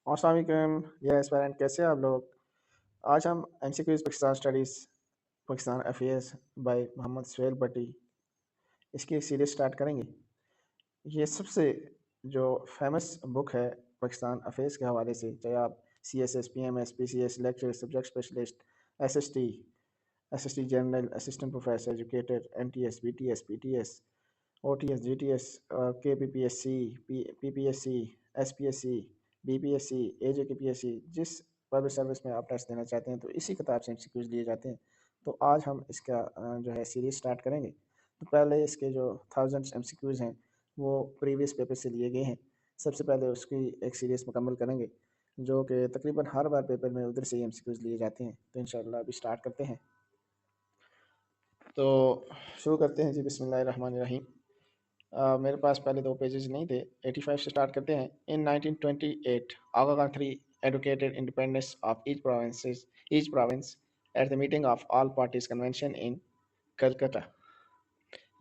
अस्सलाम वालेकुम। यह एस्पायरेंट कैसे हैं आप लोग। आज हम MCQs Pakistan studies Pakistan affairs by Mohammad Suhail Bhatti इसकी एक सीरीज़ स्टार्ट करेंगे। ये सबसे जो फेमस बुक है पाकिस्तान अफेयर्स के हवाले से, चाहे आप CSS PMS PCS lecture subject specialist SST general assistant professor educator NTS BTS PTS OTS GTS KPPSC PPSC SPSC BPSC AJKPSC जिस पब्लिक सर्विस में आप टेस्ट देना चाहते हैं तो इसी किताब से MCQs लिए जाते हैं। तो आज हम इसका जो है सीरीज़ स्टार्ट करेंगे। तो पहले इसके जो 1000 MCQs हैं वो प्रीवियस पेपर से लिए गए हैं। सबसे पहले उसकी एक सीरीज़ मुकम्मल करेंगे जो कि तकरीबन हर बार पेपर में उधर से ही MCQs लिए जाते हैं। तो इंशाल्लाह अभी स्टार्ट करते हैं। तो शुरू करते हैं जी, बिस्मिल्लाहिर्रहमानिर्रहीम। मेरे पास पहले 2 पेजेस नहीं थे। 85 से स्टार्ट करते हैं। इन 1928 आगा Khan III advocated independence of each province at the meeting of all parties convention in Calcutta.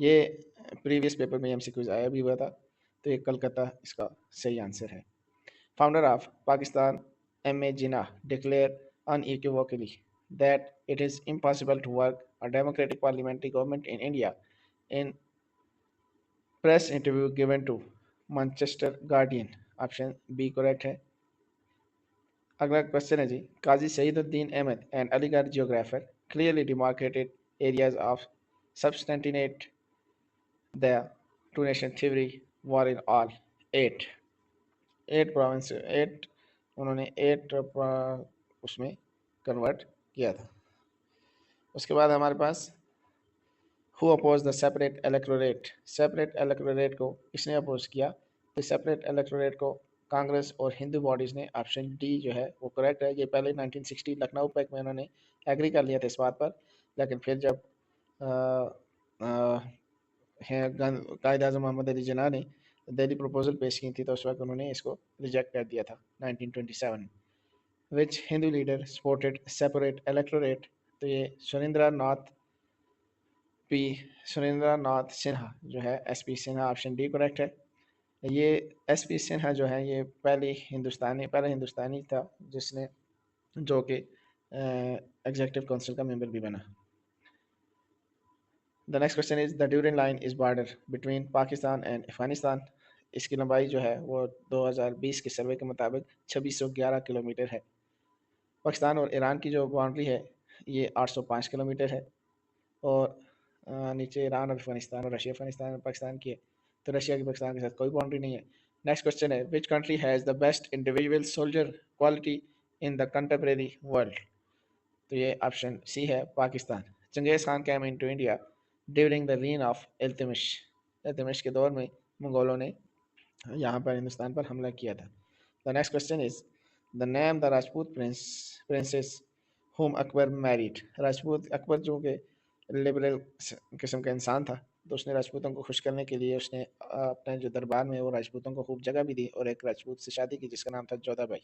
ये प्रीवियस पेपर में MCQs आया भी हुआ था, तो ये कलकत्ता इसका सही आंसर है। Founder of Pakistan M.A. Jinnah declared unequivocally that it is impossible to work a democratic parliamentary government in India in press interview given to Manchester Guardian. Option B correct है। अगला क्वेश्चन है जी, Qazi Saeeduddin Ahmad and Aligarh geographer clearly demarcated areas of substantiate the two nation theory were in all eight province उन्होंने 8 उसमें convert किया था। उसके बाद हमारे पास who oppose the separate electorate. Separate electorate को किसने अपोज किया? तो सेपरेट इलेक्टोरेट को कांग्रेस और हिंदू बॉडीज़ ने। ऑप्शन डी जो है वो करेक्ट है। ये पहले 1960 लखनऊ पैक्ट में उन्होंने एग्री कर लिया था इस बात पर, लेकिन फिर जब कायद आज़म मोहम्मद अली जिन्ना ने दिल्ली प्रपोजल पेश की थी तो उस वक्त उन्होंने इसको रिजेक्ट कर दिया था 1927। Which Hindu leader supported separate electorate? तो ये सुरेंद्र नाथ सिन्हा जो है SP Sinha. Option D correct है। ये SP सिन्हा जो है ये पहला हिंदुस्तानी था जिसने जो कि एग्जीक्यूटिव काउंसिल का मेंबर भी बना। The next question is the Durand line is border between Pakistan and Afghanistan. इसकी लंबाई जो है वो 2020 के सर्वे के मुताबिक 2611 किलोमीटर है। पाकिस्तान और ईरान की जो बाउंड्री है ये 805 किलोमीटर है। और नीचे ईरान और अफगानिस्तान और रशिया अफगानिस्तान और पाकिस्तान की है, तो रशिया की पाकिस्तान के साथ कोई बाउंड्री नहीं है। नेक्स्ट क्वेश्चन है which country has the best individual soldier quality in the contemporary world? तो ये ऑप्शन सी है, Pakistan. Genghis Khan came into India during the reign of Iltutmish के दौर में मंगोलों ने यहाँ पर हिंदुस्तान पर हमला किया था। The next question is the name the Rajput princess home Akbar married. Rajput Akbar जो कि लिबरल किस्म का इंसान था, तो उसने राजपूतों को खुश करने के लिए उसने अपने जो दरबार में वो राजपूतों को खूब जगह भी दी और एक राजपूत से शादी की जिसका नाम था जोधा भाई।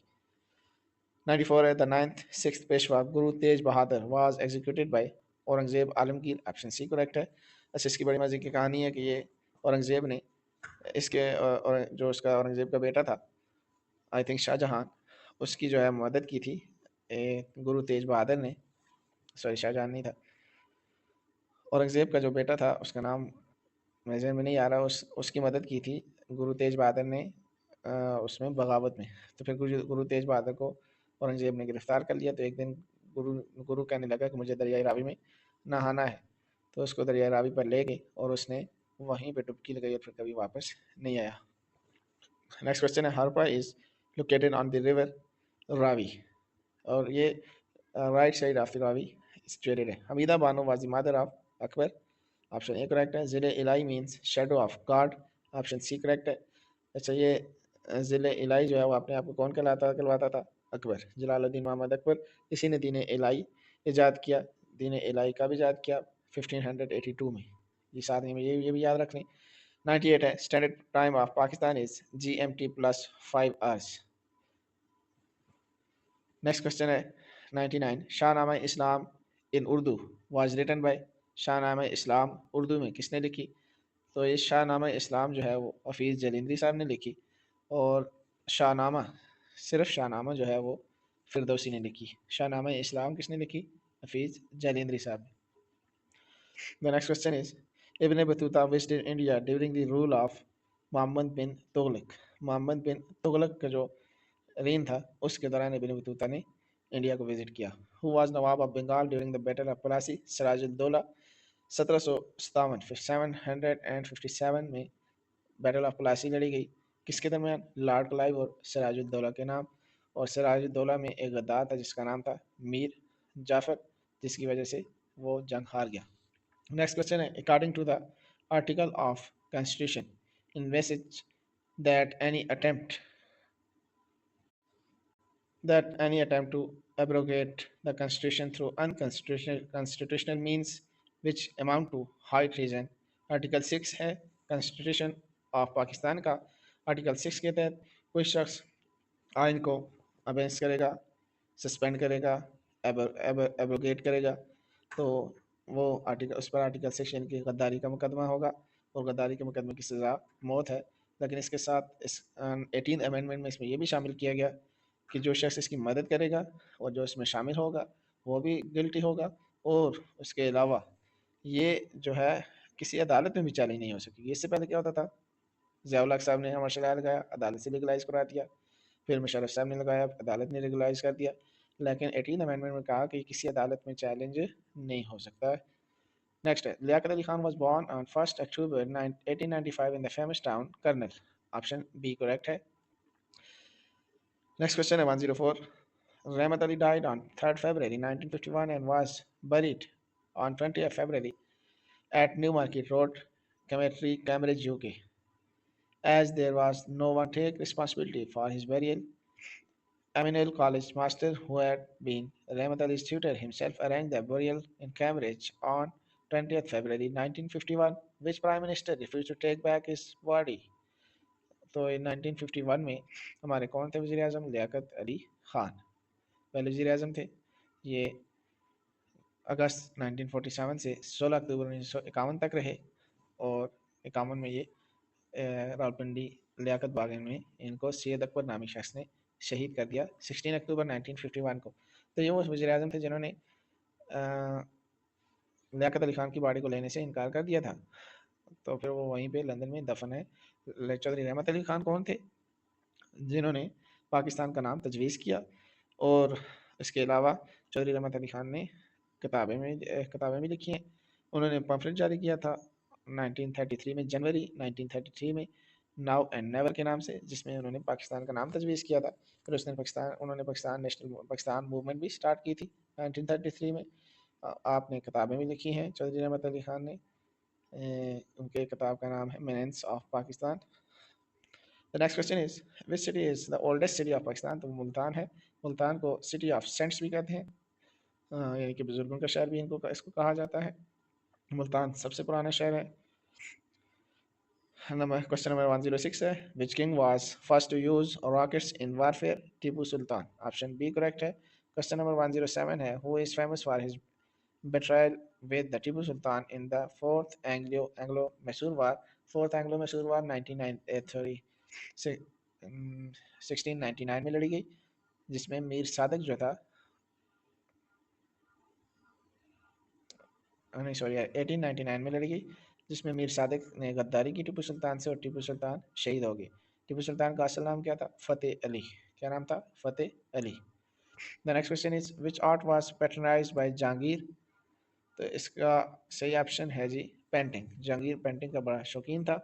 94 है the 9th 6th Peshwa Guru Tegh Bahadur was executed by Aurangzeb Alamgir. Option C correct है। अच्छा, इसकी बड़ी मजे की कहानी है कि ये औरंगजेब ने इसके और जो उसका औरंगजेब का बेटा था आई थिंक शाहजहां, उसकी जो है मदद की थी गुरु तेज बहादुर ने। सॉरी, शाहजहां नहीं था, औरंगजेब का जो बेटा था उसका नाम मेरे में नहीं आ रहा, उसकी मदद की थी गुरु तेज बहादुर ने उसमें बगावत में। तो फिर गुरु तेज बहादुर को औरंगजेब ने गिरफ्तार कर लिया। तो एक दिन गुरु कहने लगा कि मुझे दरियाई रावी में नहाना है, तो उसको दरियाई रावी पर ले गए और उसने वहीं पे डुबकी लगाई और फिर कभी वापस नहीं आया। नेक्स्ट क्वेश्चन है Harappa is located on the river Ravi, और ये right side of the Ravi situated है। Hamida Banu was the mother of Akbar. Option A correct है। Zill-e Ilahi means shadow of God. Option C correct है। अच्छा, ये ज़िले इलाई जो है वो अपने आप को कौन कहलवाता था? अकबर, जलालुद्दीन मोहम्मद अकबर। इसी ने दीन इलाई ईजाद किया। दीन इलाई का भी ईजाद किया 1582 में। ये साथ में ये भी याद रख लें। 98 है standard time of Pakistan is GMT + 5 hours। Next question है 99 Shahnama Islam in Urdu was written by. Shahnama Islam Urdu में किसने लिखी? तो ये शाहनामा इस्लाम जो है वो हफीज़ जलिंद्री साहब ने लिखी। और शाहनामा सिर्फ शाहनामा जो है वो फिरदौसी ने लिखी। शाहनामा इस्लाम किसने लिखी? हफीज़ जैलेंद्री साहब। The next question is, Ibn Battuta visited India during the rule of Muhammad bin Tughlaq. Mohammad बिन तुगलक का जो रेन था उसके दौरान इब्न बतूता ने इंडिया को विजिट किया। Who was Nawab of Bengal during the battle of Plassey? Sirajuddaulah. 1757 757 में बैटल ऑफ प्लासी लड़ी गई। किसके दरमियान? लॉर्ड क्लाइव और सिराजुद्दौला के नाम। और सिराजुद्दौला में एक गद्दार था जिसका नाम था मीर जाफर, जिसकी वजह से वो जंग हार गया। नेक्स्ट क्वेश्चन है, according to the article of constitution envisage that any attempt to abrogate the constitution through unconstitutional constitutional means which amount to high treason। Article 6 है कॉन्स्टिट्यूशन ऑफ पाकिस्तान का। आर्टिकल 6 के तहत कोई शख्स आइन को अबेंस करेगा, सस्पेंड करेगा, एब्रोगेट करेगा, तो वो आर्टिकल उस पर आर्टिकल 6 यानी कि गद्दारी का मुकदमा होगा और गद्दारी के मुकदमे की सज़ा मौत है। लेकिन इसके साथ इस 18th अमेंडमेंट में इसमें यह भी शामिल किया गया कि जो शख्स इसकी मदद करेगा और जो इसमें शामिल होगा वो भी गिल्टी होगा। और उसके अलावा ये जो है किसी अदालत में भी चैलेंज नहीं हो सकेगी। इससे पहले क्या होता था, ज़िया-उल-हक साहब ने मार्शल लॉ लगाया, अदालत से लीगलाइज करा दिया, फिर मुशर्रफ साहब ने लगाया, अदालत ने लीगलाइज कर दिया। लेकिन 18th अमेंडमेंट में कहा कि किसी अदालत में चैलेंज नहीं हो सकता है। नेक्स्ट है, Liaquat Ali Khan was born on 1 October 1895 in the famous town Karnal. Option B correct है। नेक्स्ट क्वेश्चन है 104। रहमत Ali died on 3rd February 1951 and was buried on 20th February at Newmarket Road, Cemetery, Cambridge, UK. As there was no one take responsibility for his burial, Emmanuel College master, who had been Rahmat Ali's tutor, himself arranged the burial in Cambridge on 20th February 1951. Which prime minister refused to take back his body? तो 1951 में हमारे कौन थे वज़ीर आज़म? लियाकत अली ख़ान पहले वज़ीर आज़म थे। ये अगस्त 1947 से 16 अक्टूबर 1951 तक रहे और 51 में ये रावलपिंडी लियाकत बाग में इनको सैयद अकबर नामी शख्स ने शहीद कर दिया 16 अक्टूबर 1951 को। तो ये वो वज़ीर आज़म थे जिन्होंने लियाकत अली ख़ान की बॉडी को लेने से इनकार कर दिया था। तो फिर वो वहीं पे लंदन में दफन है। चौधरी रहमत अली ख़ान कौन थे? जिन्होंने पाकिस्तान का नाम तजवीज़ किया। और इसके अलावा चौधरी रहमत अली ख़ान ने किताबें भी लिखी हैं। उन्होंने पम्फलेट जारी किया था 1933 में, जनवरी 1933 में, नाउ एंड नेवर के नाम से, जिसमें उन्होंने पाकिस्तान का नाम तजवीज़ किया था। फिर उन्होंने पाकिस्तान मूवमेंट भी स्टार्ट की थी 1933 में। आपने किताबें भी लिखी हैं चौधरी रहमत अली ख़ान ने। उनके किताब का नाम है menace of Pakistan. The next question is, which city is the oldest city of Pakistan? तो मुल्तान है। मुल्तान को सिटी ऑफ सेंट्स भी कहते हैं, यानी कि बुजुर्गों का शहर भी इसको कहा जाता है। मुल्तान सबसे पुराना शहर है। क्वेश्चन नंबर 106 है, which king was first to use rockets in warfare? Tipu Sultan. Option B correct है। क्वेश्चन नंबर 107 है, who is famous for his betrayal with the Tipu Sultan in the Fourth Anglo-Mysore War? Fourth Anglo-Mysore War 1699 में लड़ी गई, जिसमें मीर सादक जो था, नहीं sorry 1899 में लड़ी गई, जिसमें मीर सादक ने गद्दारी की टीपू सुल्तान से और टीपू सुल्तान शहीद हो गए। टीपू सुल्तान का असल नाम क्या था? फतेह अली। क्या नाम था? Fateh Ali. The next question is, which art was patronised by Jahangir? तो इसका सही ऑप्शन है जी पेंटिंग। जहांगीर पेंटिंग का बड़ा शौकीन था।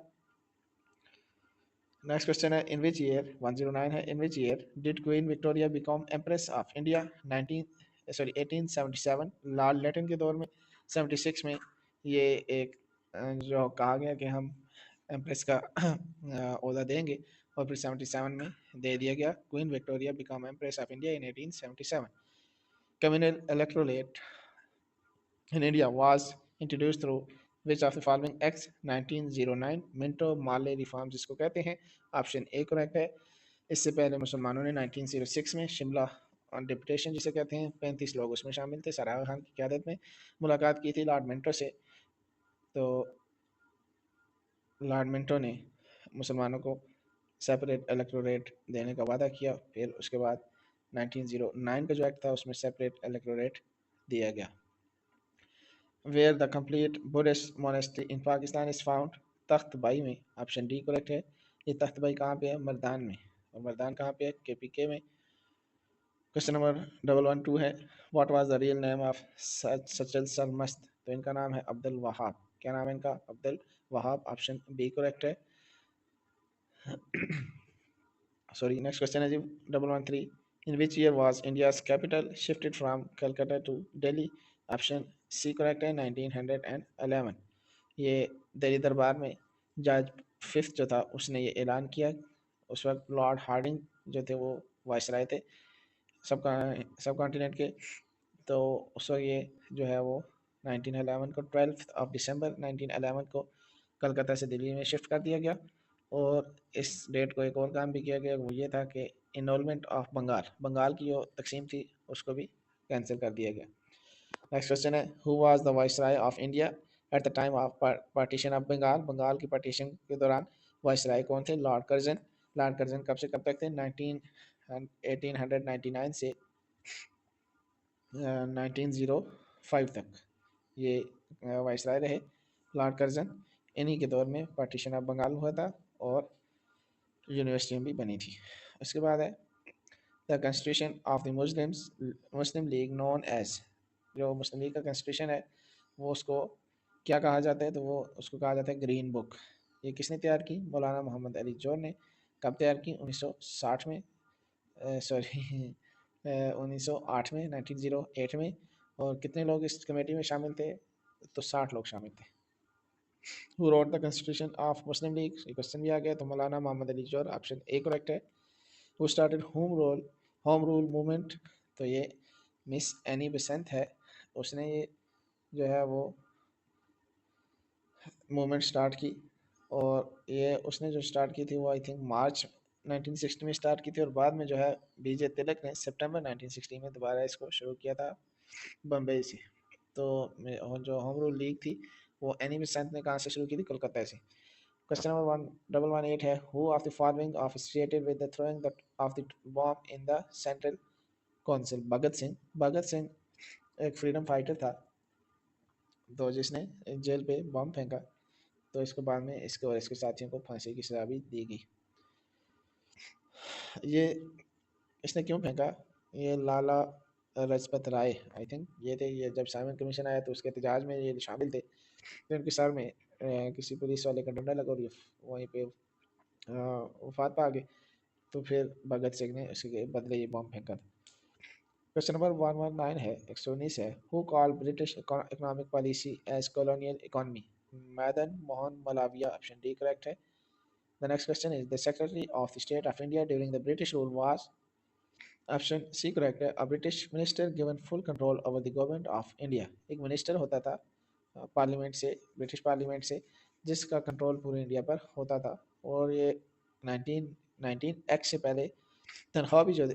नेक्स्ट क्वेश्चन है, इन विच ईयर 109 है, in which year did Queen Victoria become empress of India? 1877। Lord Lytton के दौर में। 76 में ये एक जो कहा गया कि हम एम्प्रेस का ओहदा देंगे, और फिर 77 में दे दिया गया। Queen Victoria become empress of India in 1877। Communal electorate in India was introduced through which of the following acts? 1909 Minto Marley reform जिसको कहते हैं। ऑप्शन ए करेक्ट है। इससे पहले मुसलमानों ने 1906 में शिमला डिप्यूटेशन जिसे कहते हैं 35 लोग उसमें शामिल थे, सरागा खान की क़यादत में मुलाकात की थी लॉर्ड मिंटो से। तो लॉर्ड मिंटो ने मुसलमानों को सेपरेट इलेक्टोरेट देने का वादा किया। फिर उसके बाद 1909 का जो एक्ट था उसमें सेपरेट इलेक्टोरेट दिया गया। Where the complete Buddhist monastery in Pakistan is found, Takht-i-Bahi में, ऑप्शन डी करेक्ट है। ये तख्तबाई कहाँ पे है? मर्दान में। और मर्दान कहाँ पे है? KPK में। क्वेश्चन नंबर 112 है, what was the real name of Sachal Sarmast, तो इनका नाम है अब्दुल वहाब। क्या नाम है इनका? Abdul Wahab, option B correct है। सॉरी, नेक्स्ट क्वेश्चन है जी 113, in which year was India's capital shifted from Calcutta to Delhi, option C correct है 1911। ये दिल्ली दरबार में जज फिफ्थ जो था उसने ये ऐलान किया। उस वक्त लॉर्ड हार्डिंग जो थे वो वायसराय थे सब कॉन्टिनेंट के। तो उस वक्त ये जो है वो 1911 को 12 दिसंबर 1911 को कलकत्ता से दिल्ली में शिफ्ट कर दिया गया। और इस डेट को एक और काम भी किया गया, वो ये था कि इनरोलमेंट ऑफ बंगाल की जो तकसीम थी उसको भी कैंसिल कर दिया गया। नेक्स्ट क्वेश्चन है, who was the viceroy of India at the time of partition of Bengal की पार्टीशन के दौरान वाइसराय कौन थे? Lord Curzon. लॉर्ड कर्जन कब से कब तक थे? 1899 से 1905 तक ये वाइसराय रहे लॉर्ड कर्जन। इन्हीं के दौर में पार्टीशन ऑफ बंगाल हुआ था और यूनिवर्सिटी भी बनी थी। उसके बाद है the constitution of the Muslim League known as, जो मुस्लिम लीग का कॉन्स्टिट्यूशन है वो उसको क्या कहा जाता है? तो वो उसको कहा जाता है ग्रीन बुक। ये किसने तैयार की? मौलाना मोहम्मद अली जोर ने। कब तैयार की? 1960 में, सॉरी 1908 में, 1908 में। और कितने लोग इस कमेटी में शामिल थे? तो 60 लोग शामिल थे। Who wrote the constitution of Muslim league, ये क्वेश्चन भी आ गया। तो मौलाना मोहम्मद अली जोर, ऑप्शन ए करेक्ट है। Who started home rule movement, तो ये मिस एनी बेसेंट है। उसने ये जो है वो मूवमेंट स्टार्ट की। और ये उसने जो स्टार्ट की थी वो आई थिंक मार्च 1960 में स्टार्ट की थी। और बाद में जो है BJ तिलक ने सितंबर 1960 में दोबारा इसको शुरू किया था बम्बई से। तो जो होम रूल लीग थी वो एनी बेसेंट ने कहाँ से शुरू की थी? कोलकाता से। क्वेश्चन नंबर 1118 है, who of the following of associated with the throwing of the bomb in the central council? Bhagat Singh एक फ्रीडम फाइटर था, तो जिसने जेल पे बॉम्ब फेंका। तो इसको बाद में इसके और इसके साथियों को फांसी की सजा भी दी गई। ये इसने क्यों फेंका? ये लाला लाजपत राय आई थिंक ये थे। ये जब साइमन कमीशन आया तो उसके एहतजाज में ये शामिल थे। तो उनके सर में किसी पुलिस वाले का डंडा लगा और ये वहीं पे वफात पा गए। तो फिर भगत सिंह ने उसके बदले ये बॉम्ब फेंका था। क्वेश्चन नंबर 119 है, 119 है, who call British economic policy as colonial economy? Madan Mohan Malviya, option D correct है। The next question is, the Secretary of the State of India during the British rule was, option C correct है, a British minister given full control over the government of India। एक minister होता था parliament से, British parliament से, जिसका control पूरे India पर होता था। और ये 1919 एक्ट से पहले तनख्वाह भी जो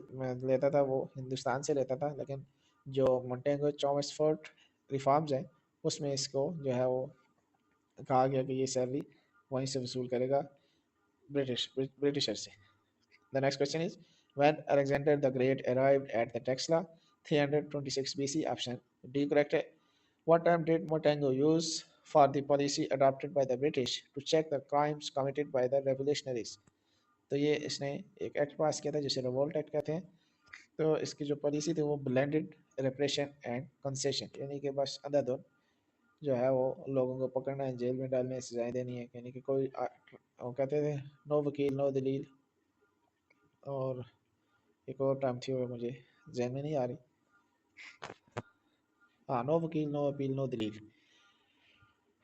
लेता था वो हिंदुस्तान से लेता था। लेकिन जो मोंटेगो चॉमस्फोर्ड रिफॉर्म्स हैं उसमें इसको जो है वो कहा गया कि ये सैलरी वहीं से वसूल करेगा ब्रिटिशर से। The next question is, when Alexander the Great arrived at the Texla 326 BC, option D correct है. What term did Montagu use for the policy adopted by the British to check the crimes committed by the revolutionaries? तो ये इसने एक act पास किया था जिसे revolt act कहते हैं। तो इसकी जो पॉलिसी थी वो ब्लेंडेड रेप्रेशन एंड कंसेशन, यानी कि बस अंधाधुन जो है वो लोगों को पकड़ना है, जेल में डालने, सजाएं देनी है। यानी कि कोई वो कहते थे नो वकील नो दलील, और एक और टर्म थी वो मुझे जहन में नहीं आ रही। हाँ, नो वकील नो अपील नो दलील।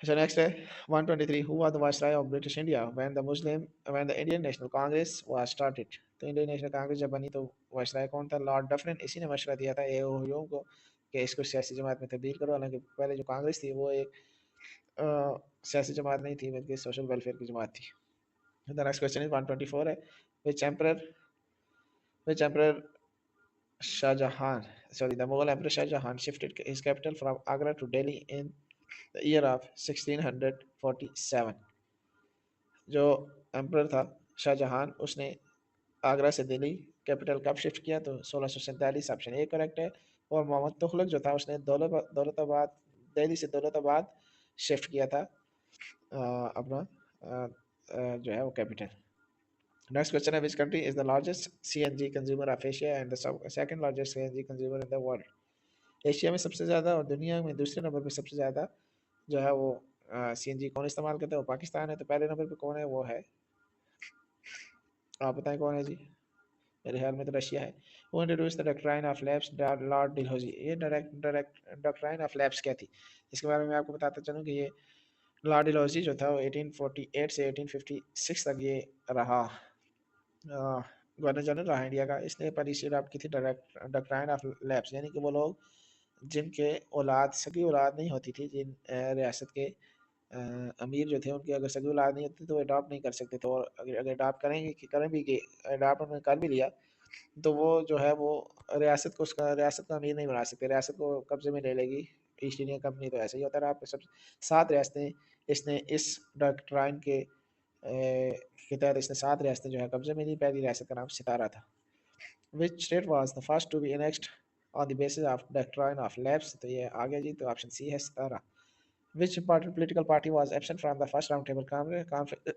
अच्छा, नेक्स्ट है 123, who was the viceroy of British India when the Indian National Congress was started? तो इंडियन नेशनल कांग्रेस जब बनी तो वाइसराय कौन था? Lord Dufferin. इसी ने मशवरा दिया था एओ को कि इसको सियासी जमात में तब्दील करो। हालांकि पहले जो कांग्रेस थी वो एक सियासी जमात नहीं थी बल्कि सोशल वेलफेयर की जमात थी। द नेक्स्ट क्वेश्चन इज 124 है, विच emperor Shahjahan, sorry, the Mughal Emperor Shahjahan shifted his capital from Agra to Delhi in the year of 1647। जो एम्परर था शाहजहां उसने आगरा से दिल्ली कैपिटल कब शिफ्ट किया? तो 1647, ऑप्शन ए करेक्ट है। और मोहम्मद तुगलक जो था उसने दौलताबाद, दिल्ली से दौलताबाद शिफ्ट किया था अपना जो है वो कैपिटल। नेक्स्ट क्वेश्चन है, which country is the largest CNG consumer of Asia and the second largest CNG consumer in the world? Asia में सबसे ज़्यादा और दुनिया में दूसरे नंबर पे सबसे ज़्यादा जो है वो सीएनजी कौन इस्तेमाल करता है? वो पाकिस्तान है। तो पहले नंबर पे कौन है? वो है, आप बताएं कौन है जी? मेरे ख्याल में तो रशिया है। वो introduce the doctrine of labs, Lord Dalhousie. ये डॉक्ट्राइन ऑफ लैब्स क्या थी? इसके बारे में आपको बताता चलूँ कि ये लॉर्ड डलहौजी जो था वो 1848 से 1856 तक ये रहा, गवर्नर जनरल रहा इंडिया का। इसने पॉलिसी अडॉप्ट की थी डॉक्ट्राइन ऑफ लैब्स, यानी कि वो लोग जिनके औलाद सगी औलाद नहीं होती थी, जिन रियासत के अमीर जो थे उनकी अगर सगी औलाद नहीं होती तो वो अडॉप्ट नहीं कर सकते थे। और अगर अडॉप्ट करेंगे कि करें भी कि अडॉप्ट उन्होंने कर भी लिया तो वो जो है वो रियासत को उसका रियासत का अमीर नहीं बना सकते, रियासत को कब्जे में ले लेगी ईस्ट इंडिया कंपनी। तो ऐसे ही होता रहा। सब 7 रियासतें इसने इस डॉक्ट्राइन के तहत इसने 7 रियासतें जो है कब्जे में ली। पहली रियासत का नाम सितारा था। Which state was the first to be annexed on the basis of doctrine of lapse? तो ये आ गया जी, तो ऑप्शन सी है Satara. Which important political party was absent from the first roundtable conference?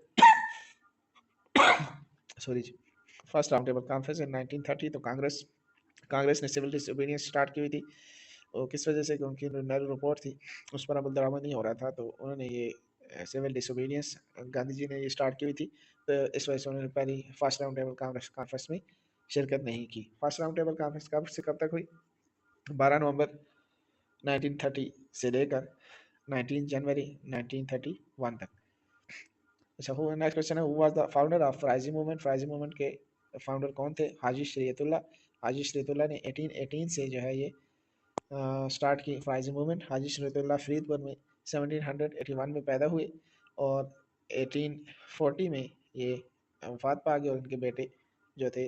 Sorry जी, first round table conference in 1930। तो कांग्रेस ने सिविल डिसोबीडियंस स्टार्ट की हुई थी। और किस वजह से? कि उनकी नेहरू रिपोर्ट थी उस पर अमल दरामद नहीं हो रहा था, तो उन्होंने ये सिविल डिसोबीडियंस गांधी जी ने ये स्टार्ट की हुई थी। तो इस वजह से उन्होंने पहली फर्स्ट राउंड टेबल कॉन्फ्रेंस में शिरकत नहीं की। फर्स्ट राउंड टेबल कॉन्फ्रेंस कब से कब तक हुई? 12 नवंबर 1930 से लेकर 19 जनवरी 1931 तक। अच्छा, हु नेक्स्ट क्वेश्चन है, who was the founder of Faraizi movement? Faraizi movement के फाउंडर कौन थे? हाजी शरीयतुल्लाह। हाजी शरीयतुल्लाह ने 1818 से जो है ये स्टार्ट की फ्राइजी मूवमेंट। हाजी शरीयतुल्लाह फरीदपुर में 1781 में पैदा हुए और 1840 में ये वफात पा गए। और उनके बेटे जो थे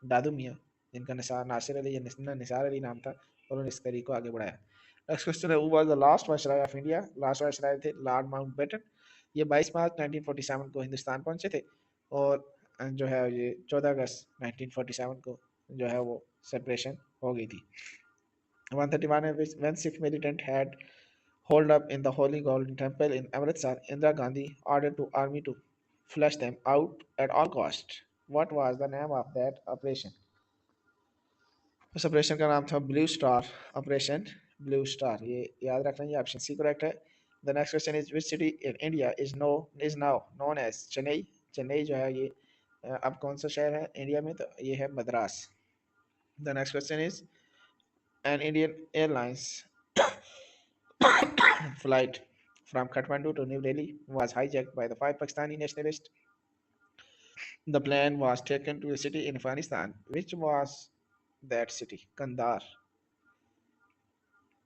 दादू मियाँ, जिनका नासिर अली या निसार अली नाम था, और उन्होंने इस तरीके को आगे बढ़ाया। नेक्स्ट क्वेश्चन है, who was the last viceroy of India? Last viceroy थे लॉर्ड माउंटबेटन। ये 22 मार्च 1947 को हिंदुस्तान पहुंचे थे और जो है ये 14 अगस्त 1947 को जो है वो सेपरेशन हो गई थी। 131 है, when Sikh militant had holed up in the Holy Golden Temple in Amritsar, Indira Gandhi ordered to army to flush them out at all cost. What was the name of that operation? उस operation का नाम था blue star operation. Blue star, ये याद रखना, ये option C correct है। The next question is, which city in India is now known as Chennai? Chennai जो है ये अब कौन सा शहर है इंडिया में? तो ये है Madras. The next question is, an Indian airlines flight from Kathmandu to New Delhi was hijacked by the 5 Pakistani nationalists. The plane was taken to a city in Afghanistan. Which was that city? Kandahar.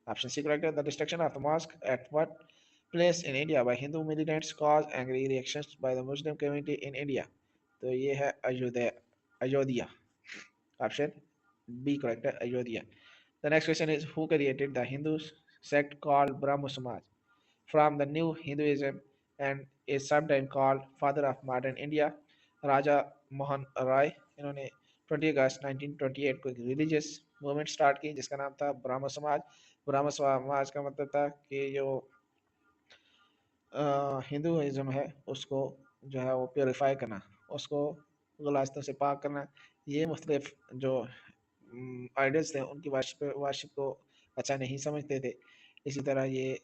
Option C correct. The destruction of the mosque at what place in India by Hindu militants caused angry reactions by the Muslim community in India? तो ये है Ayodhya. Option B correct है, Ayodhya. The next question is, who created the Hindu sect called Brahmo Samaj from the new Hinduism and is sometimes called father of modern India? Raja Mohan Roy. इन्होंने 20 अगस्त 1928 को एक religious movement start की जिसका नाम था ब्राह्मण समाज। ब्राह्मण समाज का मतलब था कि जो हिंदुइज्म है उसको जो है वो प्योरीफाई करना, उसको गलास्तों से पाक करना। ये मुख्तलिफ जो आइडल्स थे उनकी वार्शिप को अच्छा नहीं समझते थे। इसी तरह ये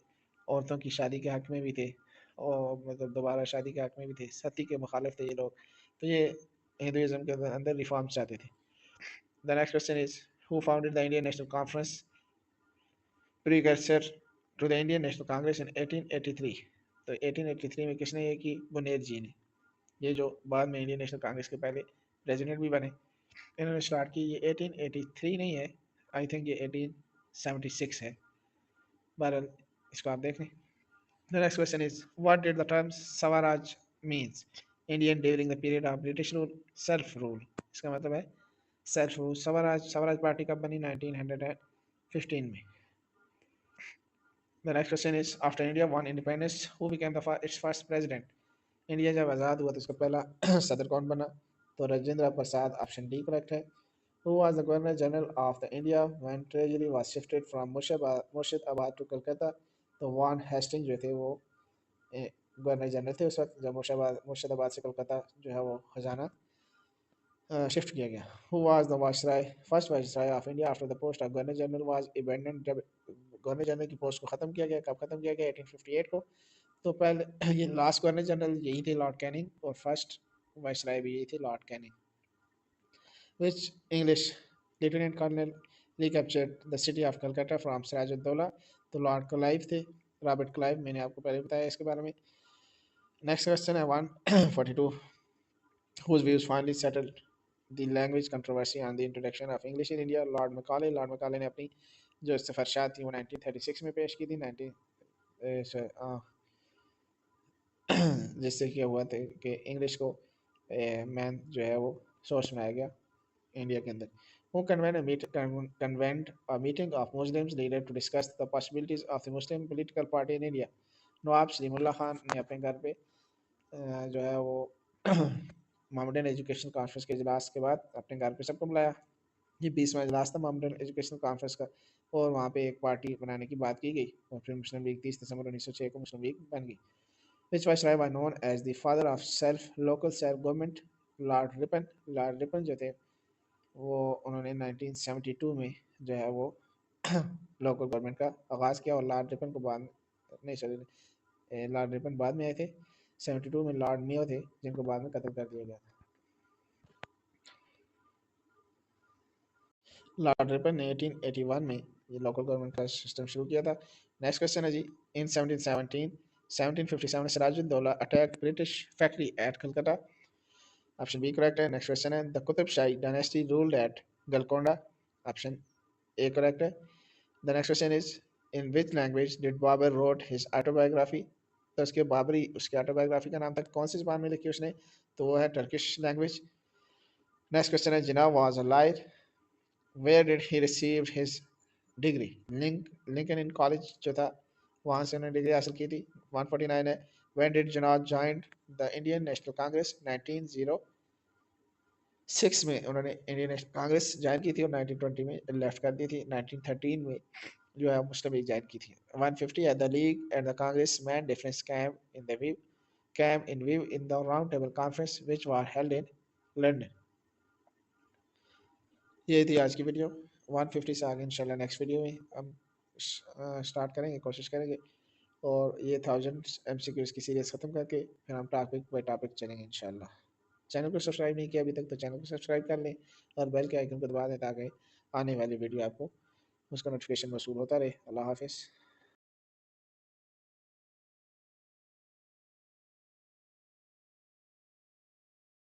औरतों की शादी के हक़ में भी थे और मतलब दोबारा शादी के हक़ में भी थे। सती के मुखालिफ थे ये लोग। तो ये हिंदुइज्म के अंदर रिफॉर्म चाहते थे। The next question is, who founded the Indian National Conference precursor to the Indian National Congress in 1883? तो 1883 में किसने ये की? बुनेर जी ने। ये जो बाद में इंडियन नेशनल कांग्रेस के पहले प्रेसिडेंट भी बने, इन्होंने स्टार्ट की। ये 1883 नहीं है, आई थिंक ये 1876 है। बहरहाल इसको आप देख लें। The next question is, what did the term Swaraj means Indian during the period of British rule? Self rule। इसका मतलब है सेल्फ रूल। स्वराज पार्टी कब बनी? 1915 में। The next question is, after India won independence, who became its first president? India जब आज़ाद हुआ तो इसका पहला सदर कौन बना? तो Rajendra Prasad, option D correct है। Who was the Governor General of the India when Treasury was shifted from Murshidabad to Calcutta? तो वॉन हेस्टिंग जो थे वो गवर्नर जनरल थे उस वक्त जब मुर्शिदाबाद से कलकत्ता जो है वो खजाना शिफ्ट किया गया। Who was the viceroy first viceroy of India after the post of governor general was abandoned? जब गवर्नर जनरल की पोस्ट को ख़त्म किया गया, कब ख़त्म किया गया? 1858 को। तो पहले ये लास्ट गवर्नर जनरल यही थे लॉर्ड कैनिंग, और फर्स्ट वायसराय भी यही थे Lord Canning. Which English lieutenant colonel recaptured the city of Calcutta from Sirajuddaula? तो लॉर्ड क्लाइव थे, रॉबर्ट क्लाइव, मैंने आपको पहले बताया इसके बारे में। नेक्स्ट क्वेश्चन है 142, whose views finally settled the language controversy on the introduction of English in India? Lord Macaulay ने अपनी जो सिफारशात थी वो 1936 में पेश की थी। 19 जिससे क्या हुआ था कि इंग्लिश को मैन जो है वो सोर्स में आ गया इंडिया के अंदर। Who convened a meeting of Muslims leader to discuss the possibilities of the Muslim political party in India? नवाब सलीमुल्लाह खान ने अपने घर पे जो है वो मोहम्मदन एजुकेशन कॉन्फ्रेंस के इजलास के बाद अपने घर पे सबको बुलाया। ये 20वां इजलास था मोहम्मदन एजुकेशन कॉन्फ्रेंस का, और वहाँ पे एक पार्टी बनाने की बात की गई, और फिर मुस्लिम लीग 30 दिसंबर 1906 को मुस्लिम लीग बन गई। Which viceroy was known as the father of local self government? Lord Ripon. Lord Ripon जो थे वो उन्होंने 1972 में जो है वो लोकल गवर्नमेंट का आगाज़ किया, और लॉर्ड रिपन को बाद नहीं सॉरी लॉर्ड रिपन बाद में आए थे। 72 में लॉर्ड मेयो थे जिनको बाद में कत्ल कर दिया गया था। लॉर्ड रिपन ने 1881 में ये लोकल गवर्नमेंट का सिस्टम शुरू किया था। नेक्स्ट क्वेश्चन है जी, in 1757 Siraj-ud-Daulah attack British factory at Calcutta? Option B correct है। नेक्स्ट क्वेश्चन है, the Qutb Shahi dynasty ruled at Golconda? Option A correct है। The next question is, in which language did Babur wrote his autobiography? तो उसकी ऑटोबायोग्राफी का नाम था, कौन सी ज़बान में लिखी उसने? तो वो है टर्किश लैंग्वेज। नेक्स्ट क्वेश्चन है, Jinnah was a lawyer, where did he receive his degree? Lincoln Inn college जो था वहाँ से उन्होंने डिग्री हासिल की थी। 149 है, when did Jinnah joined the Indian National Congress? 1906 में उन्होंने इंडियन नेशनल कांग्रेस ज्वाइन की थी, और 1920 में लेफ्ट कर दी थी। 1913 में जो है मुस्लिम लीग ज्वाइन की थी। 150 है, the league and the Congress man difference came in view in the round table conference which was held in London? ये थी आज की वीडियो। 150 से आगे इंशाल्लाह नेक्स्ट वीडियो में हम स्टार्ट करेंगे, कोशिश करेंगे, और ये 1000 MCQs की सीरीज ख़त्म करके फिर हम टॉपिक बाय टॉपिक चलेंगे इंशाल्लाह। चैनल को सब्सक्राइब नहीं किया अभी तक तो चैनल को सब्सक्राइब कर लें, और बेल के आइकन को दबा दें ताकि आने वाली वीडियो आपको उसका नोटिफिकेशन वसूल होता रहे। अल्लाह हाफिज़।